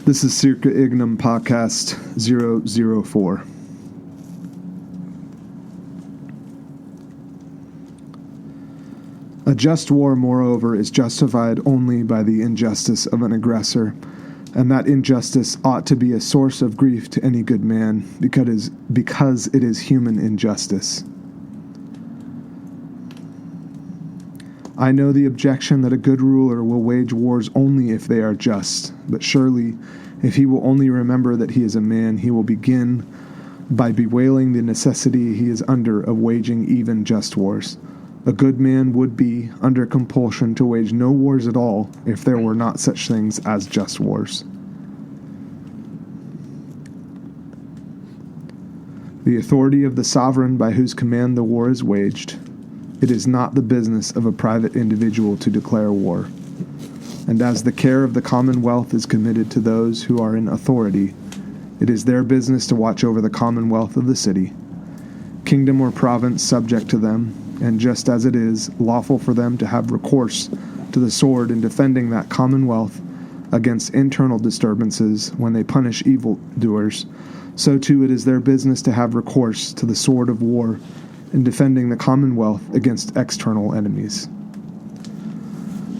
This is Circa Ignem podcast 004. A just war, moreover, is justified only by the injustice of an aggressor, and that injustice ought to be a source of grief to any good man, because it is human injustice. I know the objection that a good ruler will wage wars only if they are just, but surely, if he will only remember that he is a man, he will begin by bewailing the necessity he is under of waging even just wars. A good man would be under compulsion to wage no wars at all if there were not such things as just wars. The authority of the sovereign by whose command the war is waged. It is not the business of a private individual to declare war. And as the care of the commonwealth is committed to those who are in authority, it is their business to watch over the commonwealth of the city, kingdom or province subject to them, and just as it is lawful for them to have recourse to the sword in defending that commonwealth against internal disturbances when they punish evildoers, so too it is their business to have recourse to the sword of war in defending the commonwealth against external enemies.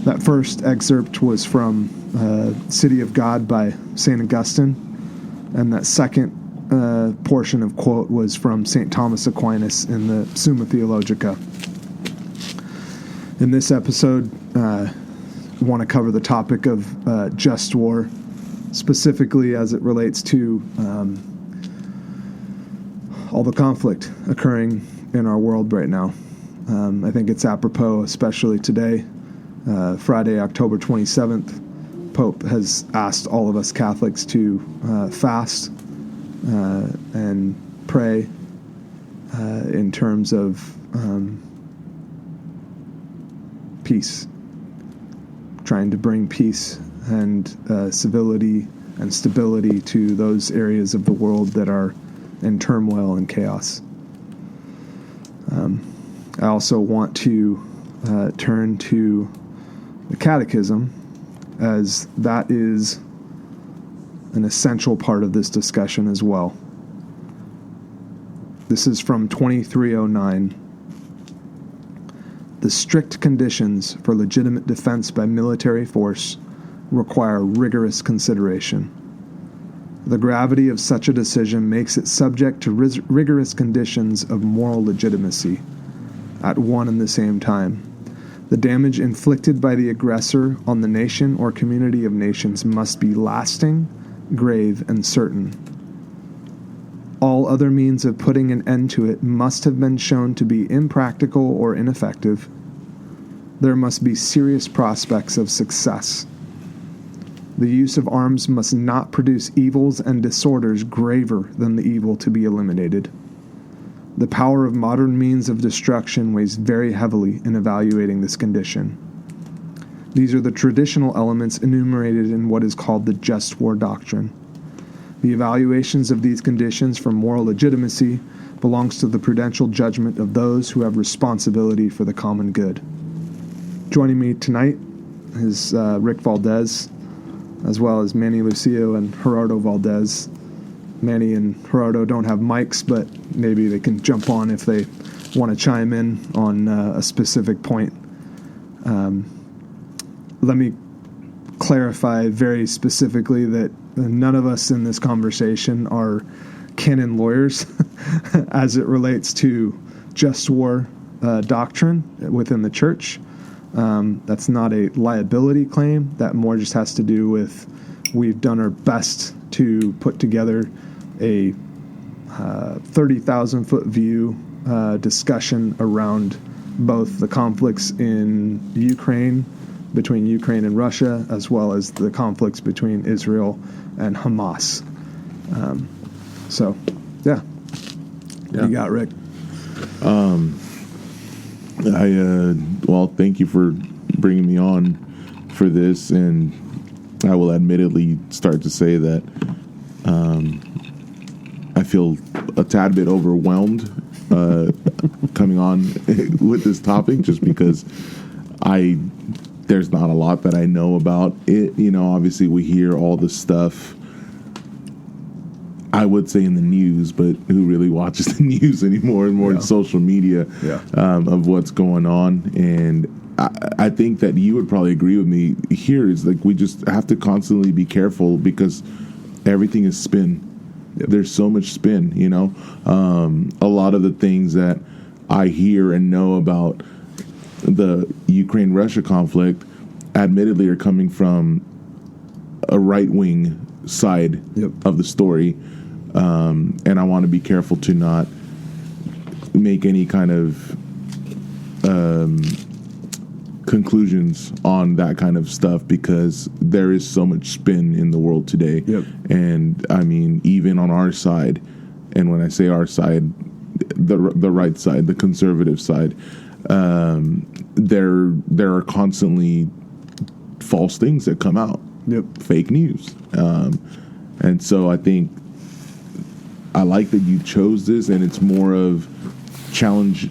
That first excerpt was from City of God by St. Augustine, and that second portion of quote was from St. Thomas Aquinas in the Summa Theologica. In this episode, I want to cover the topic of just war, specifically as it relates to all the conflict occurring in our world right now. I think it's apropos, especially today, Friday, October 27th. Pope has asked all of us Catholics to fast and pray in terms of peace, trying to bring peace and civility and stability to those areas of the world that are in turmoil and chaos. I also want to turn to the Catechism, as that is an essential part of this discussion as well. This is from 2309. The strict conditions for legitimate defense by military force require rigorous consideration. The gravity of such a decision makes it subject to rigorous conditions of moral legitimacy at one and the same time. The damage inflicted by the aggressor on the nation or community of nations must be lasting, grave, and certain. All other means of putting an end to it must have been shown to be impractical or ineffective. There must be serious prospects of success. The use of arms must not produce evils and disorders graver than the evil to be eliminated. The power of modern means of destruction weighs very heavily in evaluating this condition. These are the traditional elements enumerated in what is called the just war doctrine. The evaluations of these conditions for moral legitimacy belongs to the prudential judgment of those who have responsibility for the common good. Joining me tonight is Rick Valdez, as well as Manny Lucio and Gerardo Valdez. Manny and Gerardo don't have mics, but maybe they can jump on if they want to chime in on a specific point. Let me clarify very specifically that none of us in this conversation are canon lawyers as it relates to just war doctrine within the church. That's not a liability claim. That more just has to do with we've done our best to put together a 30,000-foot view discussion around both the conflicts in Ukraine, between Ukraine and Russia, as well as the conflicts between Israel and Hamas. What do you got, Rick? Well, thank you for bringing me on for this, and I will admittedly start to say that I feel a tad bit overwhelmed coming on with this topic, just because I there's not a lot that I know about it. Obviously we hear all the stuff, I would say, in the news, but who really watches the news anymore? And more in social media of what's going on. And I think that you would probably agree with me here. Is like we just have to constantly be careful because everything is spin. Yep. There's so much spin, a lot of the things that I hear and know about the Ukraine-Russia conflict, admittedly, are coming from a right-wing side of the story. And I want to be careful to not make any kind of conclusions on that kind of stuff, because there is so much spin in the world today. Yep. And I mean, even on our side, and when I say our side, the right side, the conservative side, there are constantly false things that come out. Yep. Fake news. And so I think I like that you chose this, and it's more of challenge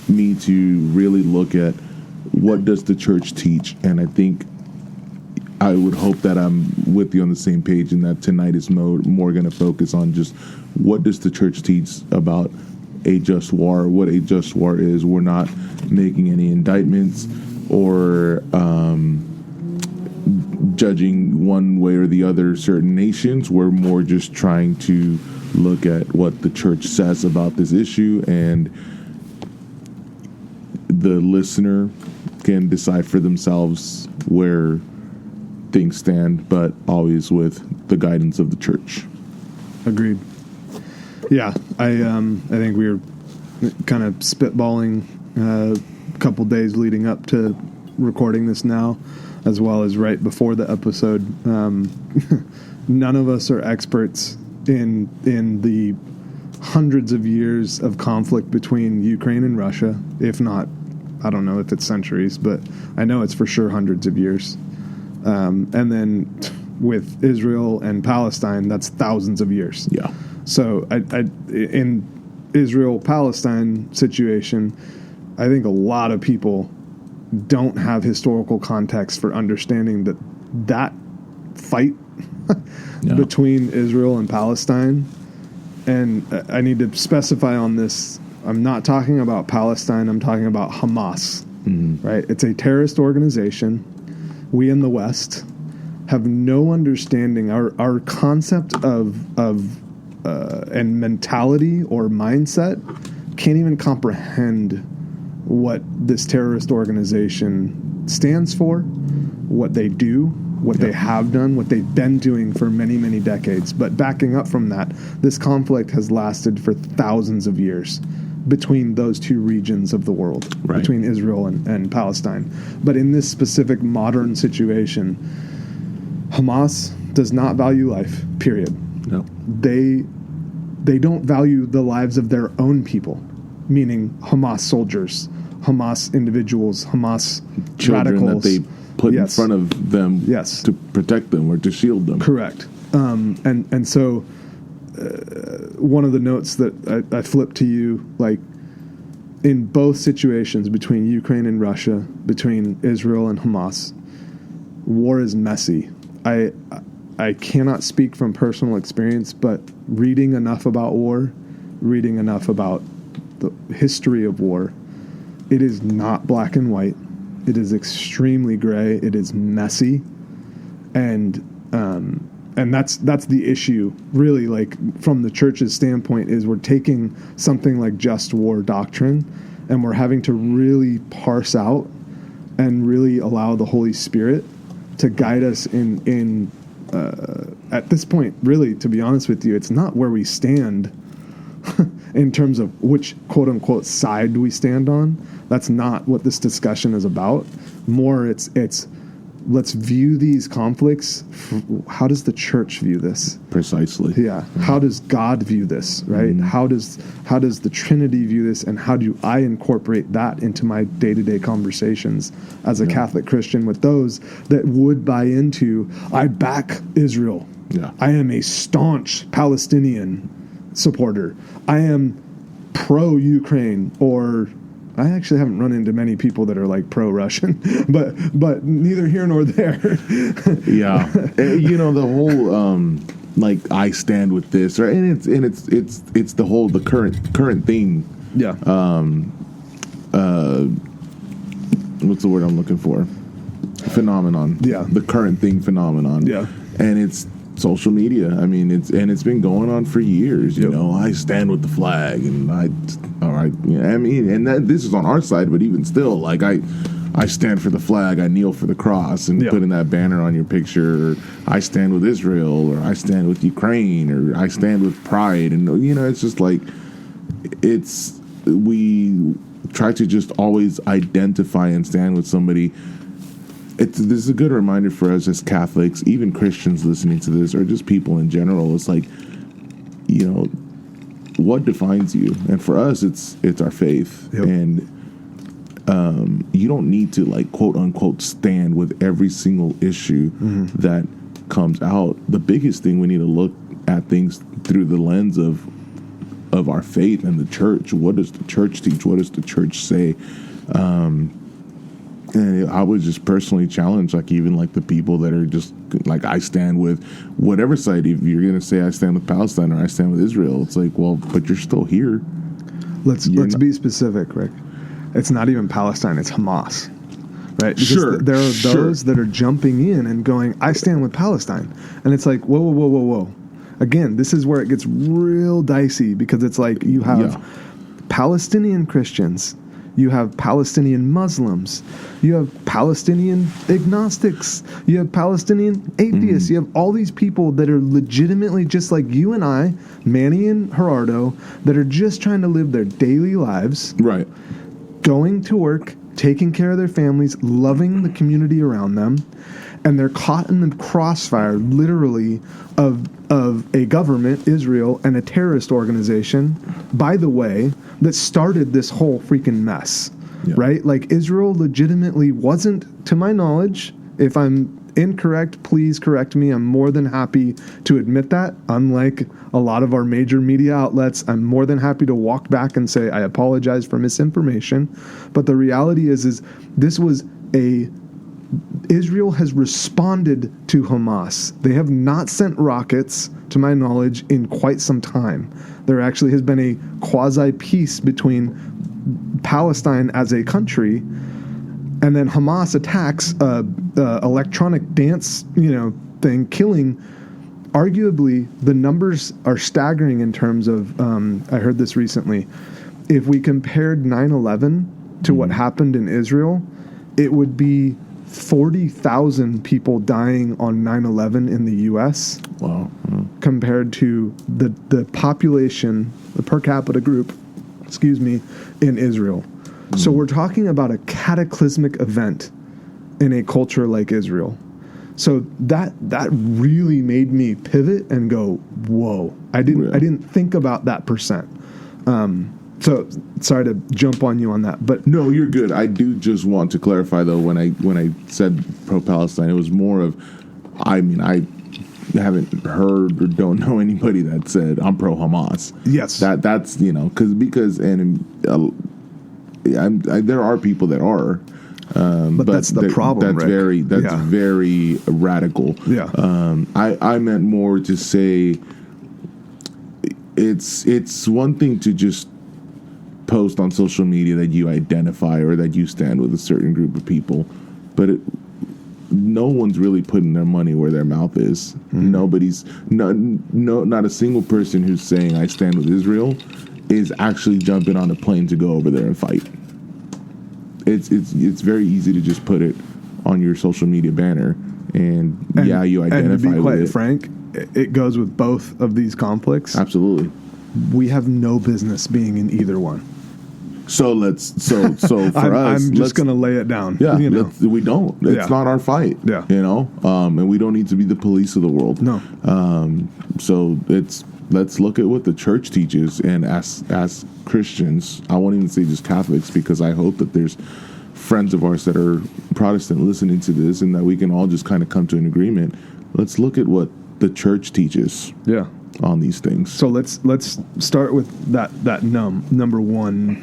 me to really look at what does the church teach. And I think I would hope that I'm with you on the same page, and that tonight is more going to focus on just what does the church teach about a just war, what a just war is. We're not making any indictments or judging one way or the other certain nations. We're more just trying to look at what the church says about this issue, and the listener can decide for themselves where things stand, but always with the guidance of the church. Agreed. Yeah, I think we were kind of spitballing a couple days leading up to recording this now, as well as right before the episode. None of us are experts in the hundreds of years of conflict between Ukraine and Russia, if not, I don't know if it's centuries, but I know it's for sure hundreds of years. And then with Israel and Palestine, that's thousands of years. Yeah. So in Israel-Palestine situation, I think a lot of people don't have historical context for understanding that fight between Israel and Palestine. And I need to specify on this, I'm not talking about Palestine, I'm talking about Hamas, right? It's a terrorist organization. We in the West have no understanding. Our concept of and mentality or mindset can't even comprehend what this terrorist organization stands for, what they do, what they have done, what they've been doing for many, many decades. But backing up from that, this conflict has lasted for thousands of years between those two regions of the world, between Israel and Palestine. But in this specific modern situation, Hamas does not value life, period. No. They don't value the lives of their own people, meaning Hamas soldiers, Hamas individuals, Hamas children radicals. That they put in front of them to protect them or to shield them. Correct. And so one of the notes that I flipped to you, like in both situations between Ukraine and Russia, between Israel and Hamas, war is messy. I cannot speak from personal experience, but reading enough about war, reading enough about the history of war, it is not black and white. It is extremely gray. It is messy, and that's the issue, really. Like from the church's standpoint, is we're taking something like just war doctrine, and we're having to really parse out and really allow the Holy Spirit to guide us in at this point, really, to be honest with you, it's not where we stand in terms of which quote-unquote side we stand on. That's not what this discussion is about. More, it's let's view these conflicts. How does the church view this? Precisely. Yeah. How does God view this, right? How does the Trinity view this, and how do I incorporate that into my day-to-day conversations as a Catholic Christian with those that would buy into, I back Israel. Yeah. I am a staunch Palestinian supporter. I am pro-Ukraine or I actually haven't run into many people that are like pro-Russian, but neither here nor there. Yeah, the whole like I stand with this, right? And it's the whole the current thing. Yeah. What's the word I'm looking for? Phenomenon. Yeah. The current thing phenomenon. Yeah. And it's social media. I mean, it's been going on for years. You know, I stand with the flag, and all right. Yeah, I mean, and this is on our side, but even still, like I stand for the flag. I kneel for the cross, and putting that banner on your picture. Or I stand with Israel, or I stand with Ukraine, or I stand with pride, and it's just like we try to just always identify and stand with somebody. This is a good reminder for us as Catholics, even Christians listening to this, or just people in general. It's like, what defines you? And for us, it's our faith. Yep. And you don't need to, like, quote unquote, stand with every single issue that comes out. The biggest thing, we need to look at things through the lens of our faith and the church. What does the church teach? What does the church say? And I would just personally challenge, like, even like the people that are just like, I stand with whatever side. If you're going to say I stand with Palestine or I stand with Israel, it's like, well, but you're still here. Let's be specific, Rick. It's not even Palestine; it's Hamas, right? Because sure. There are those that are jumping in and going, I stand with Palestine, and it's like, whoa. Again, this is where it gets real dicey, because it's like you have Palestinian Christians. You have Palestinian Muslims. You have Palestinian agnostics. You have Palestinian atheists. You have all these people that are legitimately just like you and I, Manny and Gerardo, that are just trying to live their daily lives. Right. Going to work, taking care of their families, loving the community around them. And they're caught in the crossfire, literally, of a government, Israel, and a terrorist organization, by the way, that started this whole freaking mess, right? Like, Israel legitimately wasn't, to my knowledge, if I'm incorrect, please correct me. I'm more than happy to admit that. Unlike a lot of our major media outlets, I'm more than happy to walk back and say, I apologize for misinformation. But the reality is this was Israel has responded to Hamas. They have not sent rockets, to my knowledge, in quite some time. There actually has been a quasi-peace between Palestine as a country, and then Hamas attacks electronic dance, thing, killing. Arguably, the numbers are staggering in terms of, I heard this recently, if we compared 9/11 to what happened in Israel, it would be 40,000 people dying on 9/11 in the U.S. Wow. Compared to the population, the per capita group, in Israel. So we're talking about a cataclysmic event in a culture like Israel. So that really made me pivot and go, whoa! I didn't think about that percent. So sorry to jump on you on that, but no, you're good. I do just want to clarify, though, when I said pro-Palestine, it was more of, I haven't heard or don't know anybody that said I'm pro-Hamas. Yes, that's because there are people that are, but that's the problem. That's very radical. Yeah, I meant more to say it's one thing to just post on social media that you identify or that you stand with a certain group of people, but no one's really putting their money where their mouth is. Nobody's not a single person who's saying I stand with Israel is actually jumping on a plane to go over there and fight. It's very easy to just put it on your social media banner, and you identify and to be quite with it. Frank, it goes with both of these conflicts. Absolutely. We have no business being in either one. So for us, I'm just going to lay it down. Yeah, we don't. It's not our fight. Yeah, and we don't need to be the police of the world. No. So let's look at what the church teaches, and as Christians, I won't even say just Catholics, because I hope that there's friends of ours that are Protestant listening to this, and that we can all just kind of come to an agreement. Let's look at what the church teaches. Yeah. on these things. So let's start with that number one,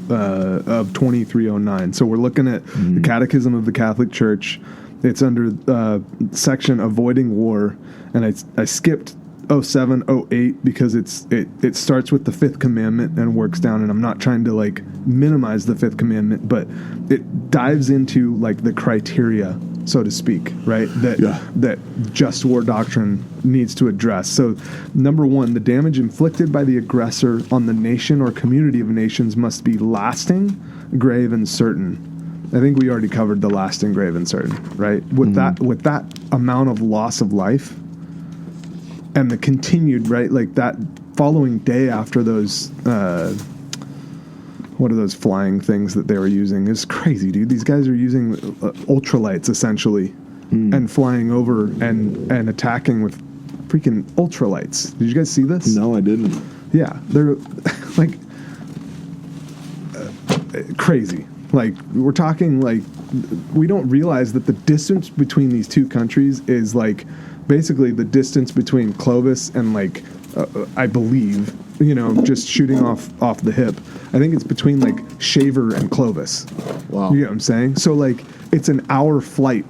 of 2309. So we're looking at the Catechism of the Catholic Church. It's under section Avoiding War, and I skipped 0708 because it starts with the fifth commandment and works down, and I'm not trying to like minimize the fifth commandment, but it dives into like the criteria, so to speak, right? That just war doctrine needs to address. So number one, the damage inflicted by the aggressor on the nation or community of nations must be lasting, grave, and certain. I think we already covered the lasting, grave, and certain, right? With that amount of loss of life and the continued, right, like that following day after those, what are those flying things that they were using? It's crazy, dude. These guys are using ultralights, essentially, and flying over and attacking with freaking ultralights. Did you guys see this? No, I didn't. Yeah, they're like crazy. Like, we're talking, like, we don't realize that the distance between these two countries is, like, basically the distance between Clovis and, like, I believe, just shooting off the hip. I think it's between, like, Shaver and Clovis. Wow. You get what I'm saying? So, like, it's an hour flight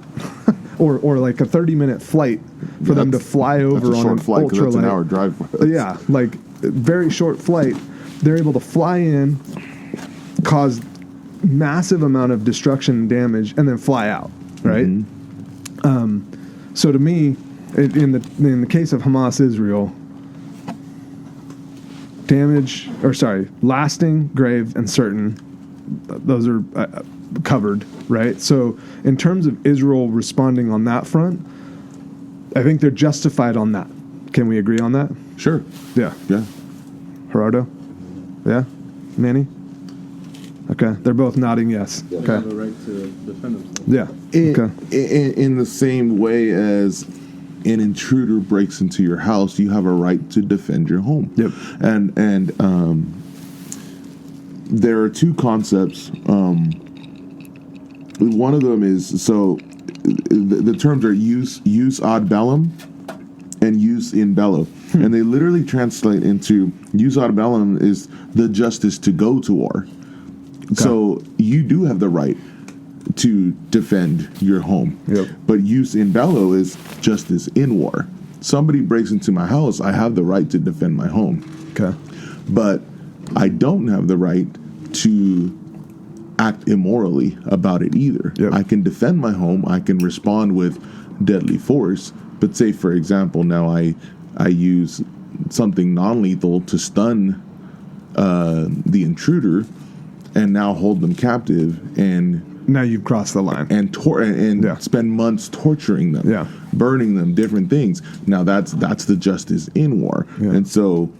or like a 30-minute flight for them to fly over on an flight, ultralight. that's an hour drive for us. Yeah, like, very short flight. They're able to fly in, cause massive amount of destruction and damage, and then fly out, right? So to me, in the case of Hamas Israel, lasting, grave, and certain, those are covered, right? So in terms of Israel responding on that front, I think they're justified on that. Can we agree on that? Sure. Yeah. Gerardo? Yeah? Manny? Okay, they're both nodding yes. They Okay. have the right to defend themselves. Yeah. In the same way as an intruder breaks into your house, you have a right to defend your home. Yep. And there are two concepts. One of them is, the terms are use ad bellum and use in bello. And they literally translate into use ad bellum is the justice to go to war. Okay. So you do have the right to defend your home. Yep. But use in bello is justice in war. Somebody breaks into my house, I have the right to defend my home. Okay. But I don't have the right to act immorally about it either. Yep. I can defend my home, I can respond with deadly force, but say, for example, now I use something non-lethal to stun the intruder and now hold them captive, and now you've crossed the line. And spend months torturing them, burning them, different things. Now that's the justice in war. Yeah. And so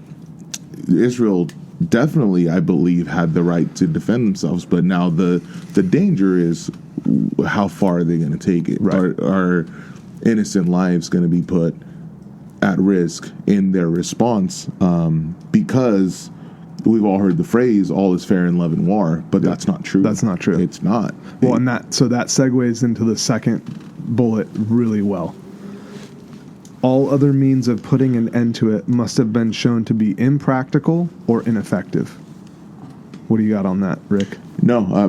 Israel definitely, I believe, had the right to defend themselves, but now the danger is how far are they going to take it? Right. Are innocent lives going to be put at risk in their response? Because we've all heard the phrase "all is fair in love and war," but that's not true. That's not true. It's not. Well, and that segues into the second bullet really well. All other means of putting an end to it must have been shown to be impractical or ineffective. What do you got on that, Rick? No, I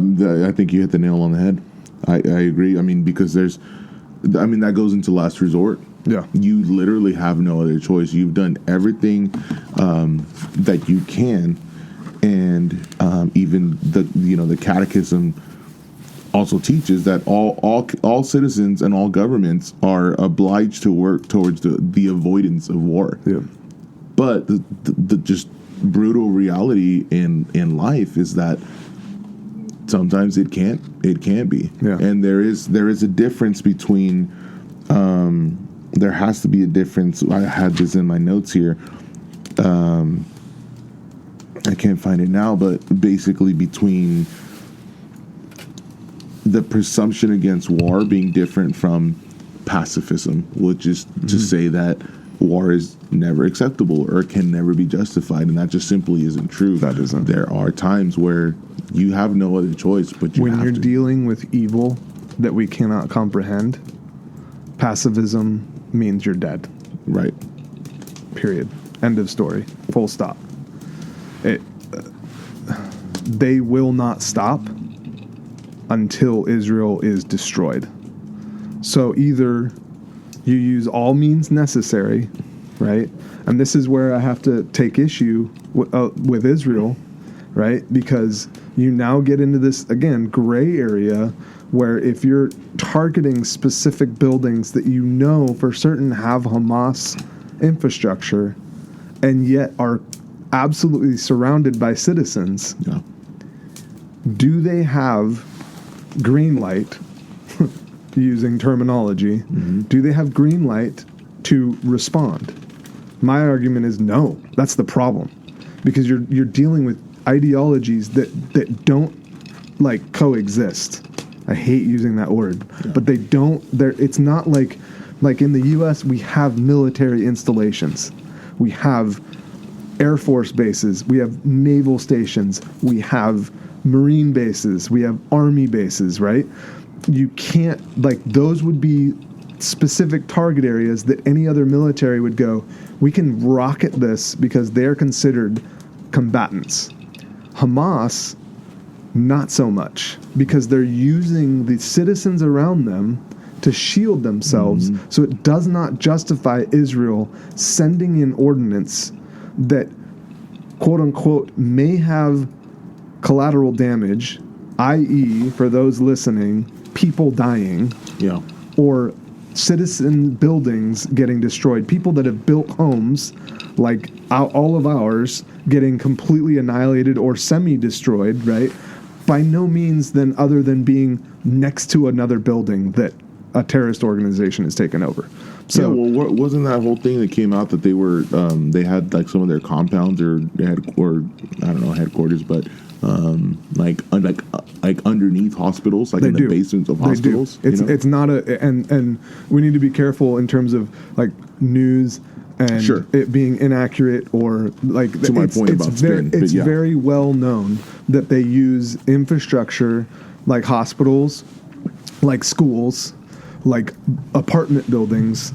think you hit the nail on the head. I agree. I mean, because that goes into last resort. Yeah. You literally have no other choice. You've done everything that you can, and even the Catechism also teaches that all citizens and all governments are obliged to work towards the avoidance of war. Yeah. But the just brutal reality in life is that sometimes it can't be. Yeah. And there is a difference between there has to be a difference. I had this in my notes here. I can't find it now, but basically between the presumption against war being different from pacifism, which is to say that war is never acceptable or can never be justified, and that just simply isn't true. That isn't. There are times where you have no other choice, but when you're dealing with evil that we cannot comprehend, pacifism means you're dead. Right. period. End of story. Full stop. They will not stop until Israel is destroyed. So either you use all means necessary, right? And this is where I have to take issue with Israel, right? Because you now get into this, again, gray area where if you're targeting specific buildings that you know for certain have Hamas infrastructure and yet are absolutely surrounded by citizens, do they have green light, using terminology, do they have green light to respond? My argument is no. That's the problem. Because you're dealing with ideologies that don't like coexist. I hate using that word, but they don't. It's not like in the U.S. we have military installations, we have Air Force bases, we have naval stations, we have Marine bases, we have Army bases, right? You can't, those would be specific target areas that any other military would go, we can rocket this because they're considered combatants. Hamas, not so much, because they're using the citizens around them to shield themselves. So it does not justify Israel sending in ordinance that, quote unquote, may have collateral damage, i.e., for those listening, people dying, or citizen buildings getting destroyed, people that have built homes like all of ours getting completely annihilated or semi-destroyed, right? By no means then other than being next to another building that a terrorist organization has taken over. So, wasn't that whole thing that came out that they were they had like some of their compounds or headquarters, but like underneath hospitals, like in the basements of hospitals. It's not and we need to be careful in terms of like news and it being inaccurate or like. To my point about spin, it's very well known that they use infrastructure like hospitals, like schools, like apartment buildings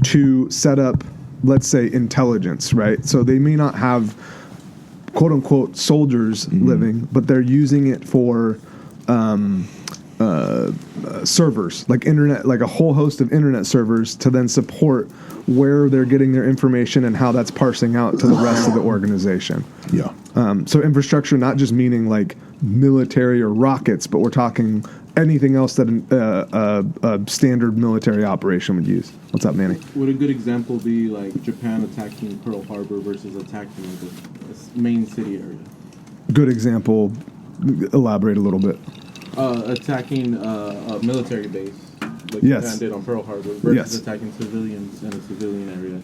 to set up, let's say, intelligence, right? So they may not have quote unquote soldiers living, but they're using it for servers, like internet, like a whole host of internet servers to then support where they're getting their information and how that's parsing out to the rest of the organization. So infrastructure, not just meaning like military or rockets, but we're talking anything else that a standard military operation would use. What's up, Manny? Would a good example be like Japan attacking Pearl Harbor versus attacking the main city area? Good example. Elaborate a little bit. Attacking a military base, like Japan did on Pearl Harbor, versus attacking civilians in a civilian area,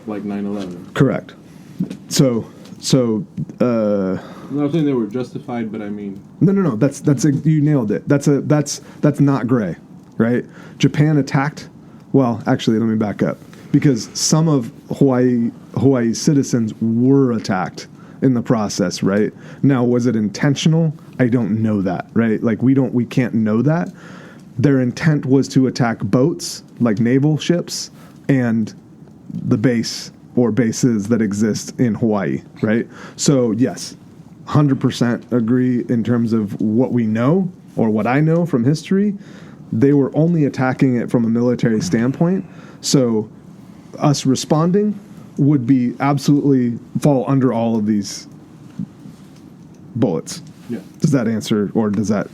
like 9/11. Correct. So. I'm not saying they were justified, but I mean. No. That's you nailed it. That's not gray, right? Japan attacked. Well, actually, let me back up because some of Hawaii's citizens were attacked in the process, right? Now, was it intentional? I don't know that, right? Like we can't know that. Their intent was to attack boats, like naval ships, and the base or bases that exist in Hawaii, right? So yes, 100% agree in terms of what we know or what I know from history. They were only attacking it from a military standpoint. So us responding would be absolutely fall under all of these bullets. Yeah. Does that answer or does that?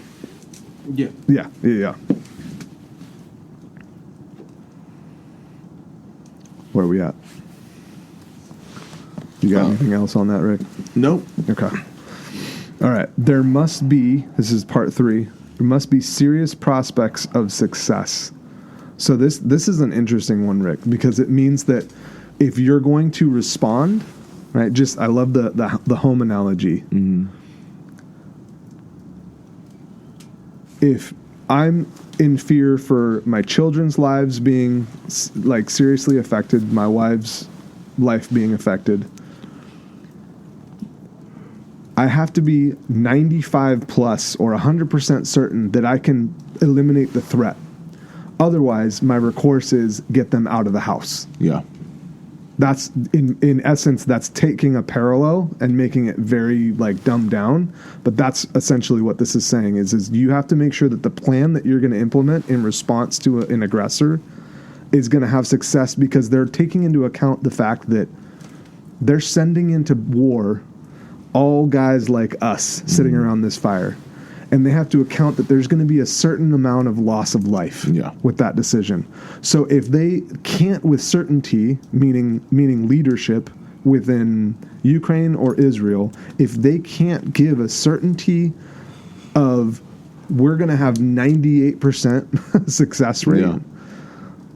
Yeah. Yeah. Where are we at? You got anything else on that, Rick? Nope. Okay. All right. There must be, this is part 3, there must be serious prospects of success. So this is an interesting one, Rick, because it means that if you're going to respond, right, I love the home analogy. If I'm in fear for my children's lives being like seriously affected, my wife's life being affected, I have to be 95 plus or 100% certain that I can eliminate the threat. Otherwise, my recourse is get them out of the house. Yeah. That's in essence, that's taking a parallel and making it very like dumbed down. But that's essentially what this is saying is you have to make sure that the plan that you're going to implement in response to an aggressor is going to have success, because they're taking into account the fact that they're sending into war all guys like us sitting around this fire. And they have to account that there's going to be a certain amount of loss of life with that decision. So if they can't with certainty, meaning leadership within Ukraine or Israel, if they can't give a certainty of we're going to have 98% success rate,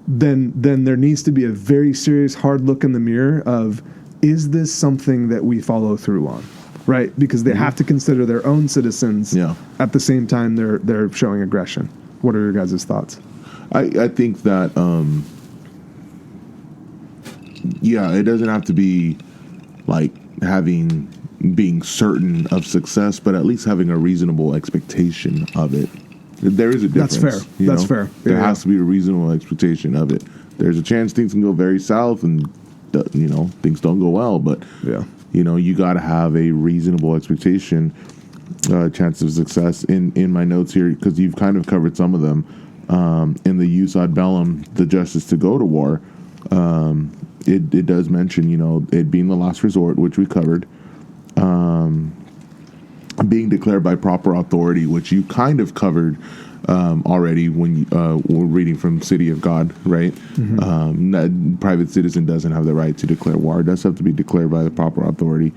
then there needs to be a very serious hard look in the mirror of, is this something that we follow through on? Right, because they have to consider their own citizens at the same time they're showing aggression. What are your guys' thoughts? I think that, it doesn't have to be like being certain of success, but at least having a reasonable expectation of it. There is a difference. That's fair. There has to be a reasonable expectation of it. There's a chance things can go very south and, things don't go well, but you got to have a reasonable expectation, chance of success. In my notes here, because you've kind of covered some of them, in the jus ad bellum, the justice to go to war, it does mention, it being the last resort, which we covered, being declared by proper authority, which you kind of covered already when you were reading from City of God, right? Private citizen doesn't have the right to declare war. It does have to be declared by the proper authority.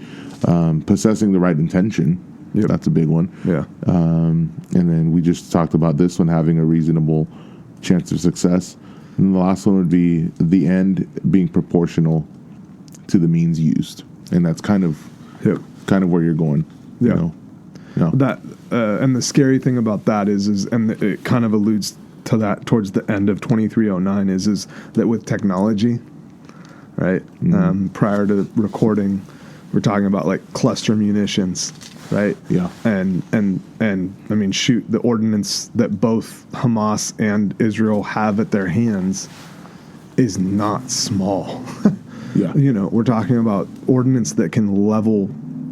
Possessing the right intention, that's a big one. And then we just talked about this one, having a reasonable chance of success. And the last one would be the end being proportional to the means used. And that's kind of where you're going. That and the scary thing about that is and it kind of alludes to that towards the end of 2309 is that with technology, right? Prior to recording, we're talking about like cluster munitions, right? And I mean, shoot, the ordnance that both Hamas and Israel have at their hands is not small. We're talking about ordnance that can level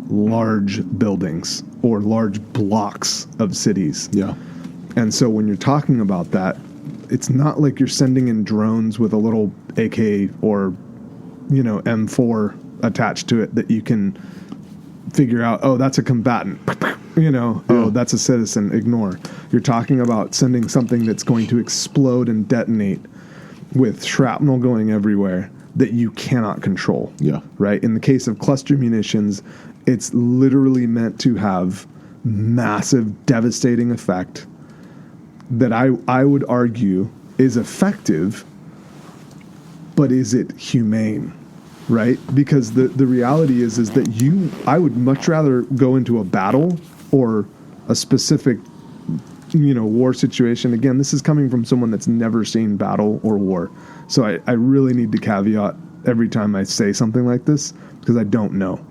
large buildings or large blocks of cities. And so when you're talking about that, it's not like you're sending in drones with a little AK or, M4 attached to it that you can figure out, oh, that's a combatant, oh, that's a citizen, ignore. You're talking about sending something that's going to explode and detonate with shrapnel going everywhere that you cannot control. Right? In the case of cluster munitions, it's literally meant to have massive, devastating effect that I would argue is effective, but is it humane? Right? Because the reality is that I would much rather go into a battle or a specific, war situation. Again, this is coming from someone that's never seen battle or war. So I really need to caveat every time I say something like this, because I don't know.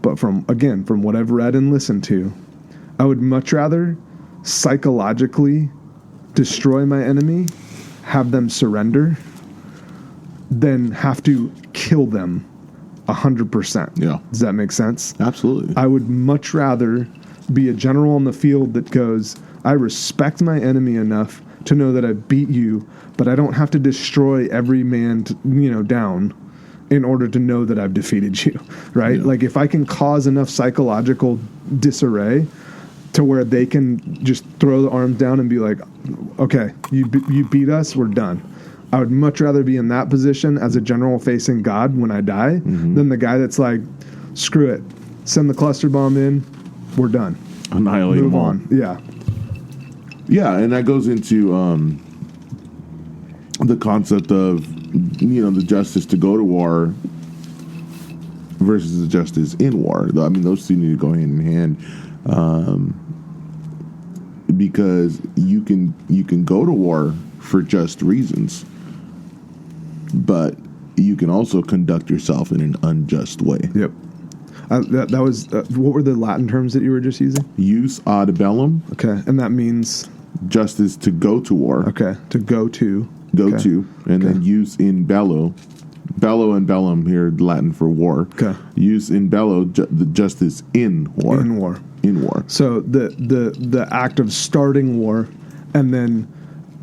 But from what I've read and listened to, I would much rather psychologically destroy my enemy, have them surrender, than have to kill them 100%. Does that make sense? Absolutely. I would much rather be a general on the field that goes, I respect my enemy enough to know that I beat you, but I don't have to destroy every man, down in order to know that I've defeated you, right? Like if I can cause enough psychological disarray to where they can just throw the arms down and be like, okay, you beat us, we're done. I would much rather be in that position as a general facing God when I die than the guy that's like, screw it, send the cluster bomb in, we're done. Annihilate them all. Yeah, and that goes into the concept of, the justice to go to war versus the justice in war. I mean, those two need to go hand in hand, because you can go to war for just reasons, but you can also conduct yourself in an unjust way. That was what were the Latin terms that you were just using? Jus ad bellum. Okay, and that means justice to go to war. Okay, to go to. And then jus in bello, bello and bellum here, Latin for war. Okay. Use in bello, the justice in war. In war. In war. So the act of starting war, and then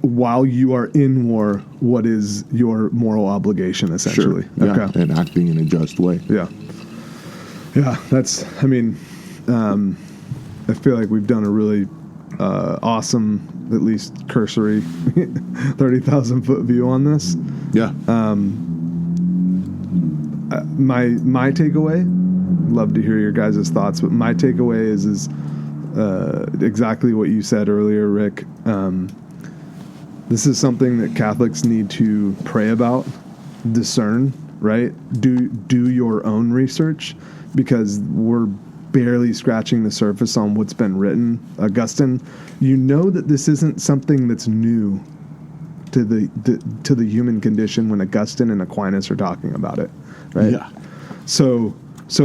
while you are in war, what is your moral obligation, essentially? Sure. Yeah, okay. And acting in a just way. Yeah. Yeah, that's, I mean, I feel like we've done a really awesome, at least cursory, 30,000 foot view on this. Yeah. My takeaway, love to hear your guys' thoughts, but my takeaway is exactly what you said earlier, Rick. This is something that Catholics need to pray about, discern, right? Do your own research, because we're barely scratching the surface on what's been written. Augustine, you know that this isn't something that's new to the human condition when Augustine and Aquinas are talking about it, right? Yeah. So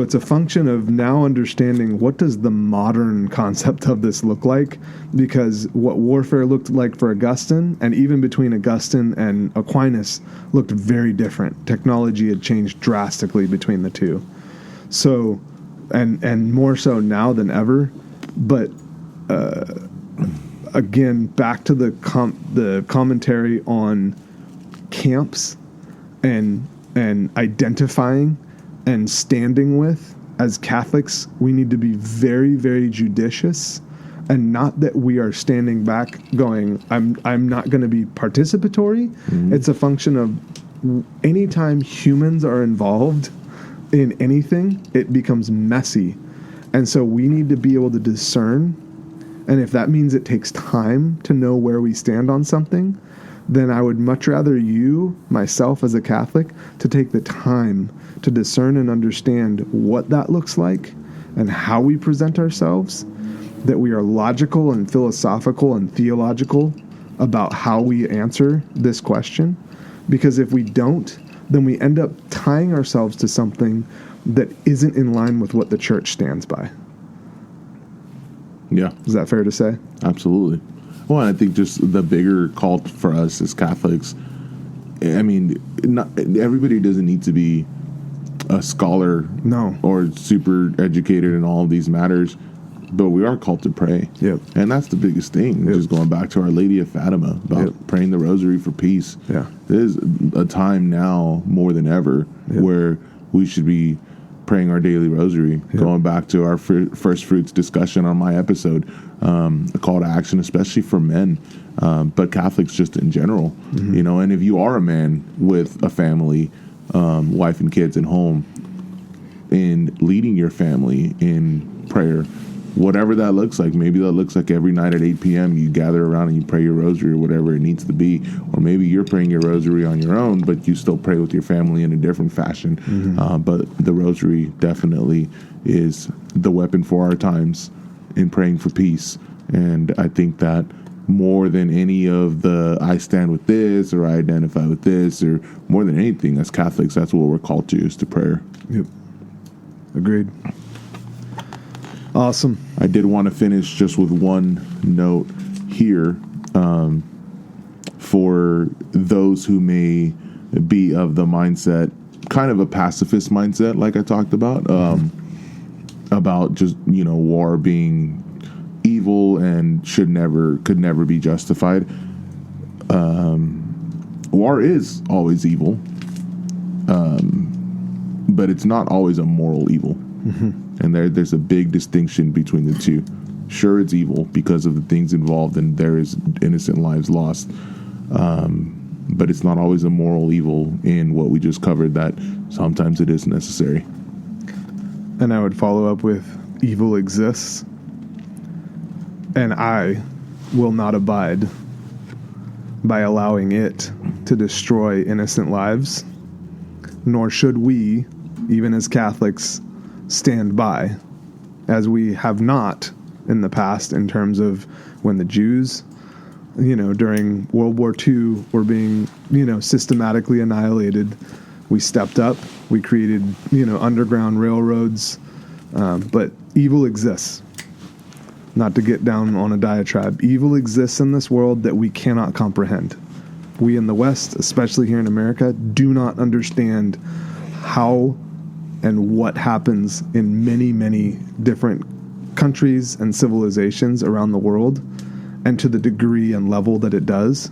it's a function of now understanding what does the modern concept of this look like, because what warfare looked like for Augustine, and even between Augustine and Aquinas, looked very different. Technology had changed drastically between the two. So, and more so now than ever. But again, back to the commentary on camps and identifying and standing with, as Catholics, we need to be very, very judicious, and not that we are standing back going, I'm not going to be participatory. Mm-hmm. It's a function of anytime humans are involved in anything, it becomes messy. And so we need to be able to discern. And if that means it takes time to know where we stand on something, then I would much rather myself as a Catholic, to take the time to discern and understand what that looks like and how we present ourselves, that we are logical and philosophical and theological about how we answer this question. Because if we don't, then we end up tying ourselves to something that isn't in line with what the church stands by. Yeah. Is that fair to say? Absolutely. Well, I think just the bigger call for us as Catholics, I mean, not everybody doesn't need to be a scholar, no, or super educated in all of these matters, but we are called to pray. Yep. And that's the biggest thing. Yep. Just going back to Our Lady of Fatima about praying the rosary for peace. Yeah. There's a time now more than ever where we should be praying our daily rosary. Going back to our first fruits discussion on my episode, a call to action, especially for men, but Catholics just in general. Mm-hmm. You know, and if you are a man with a family, wife and kids at home, in leading your family in prayer, whatever that looks like. Maybe that looks like every night at 8 p.m. you gather around and you pray your rosary, or whatever it needs to be. Or maybe you're praying your rosary on your own, but you still pray with your family in a different fashion. Mm-hmm. But the rosary definitely is the weapon for our times in praying for peace. And I think that more than any of the I stand with this or I identify with this, or more than anything, as Catholics, that's what we're called to, is to prayer. Yep. Agreed. Awesome. I did want to finish just with one note here, for those who may be of the mindset, kind of a pacifist mindset, like I talked about just, war being evil and could never be justified. War is always evil, but it's not always a moral evil. Mm-hmm. And there's a big distinction between the two. Sure, it's evil because of the things involved, and there is innocent lives lost. But it's not always a moral evil in what we just covered, that sometimes it is necessary. And I would follow up with, evil exists, and I will not abide by allowing it to destroy innocent lives, nor should we, even as Catholics, stand by, as we have not in the past, in terms of when the Jews, during World War II were being, systematically annihilated. We stepped up. We created, underground railroads. But evil exists. Not to get down on a diatribe. Evil exists in this world that we cannot comprehend. We in the West, especially here in America, do not understand how and what happens in many, many different countries and civilizations around the world, and to the degree and level that it does.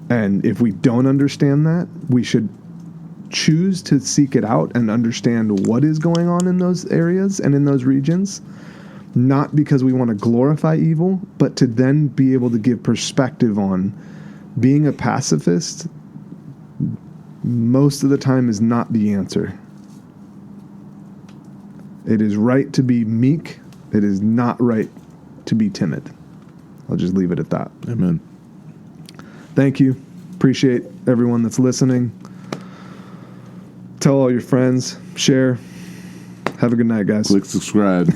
And if we don't understand that, we should choose to seek it out and understand what is going on in those areas and in those regions, not because we want to glorify evil, but to then be able to give perspective on being a pacifist. Most of the time is not the answer. It is right to be meek. It is not right to be timid. I'll just leave it at that. Amen. Thank you. Appreciate everyone that's listening. Tell all your friends. Share. Have a good night, guys. Click subscribe.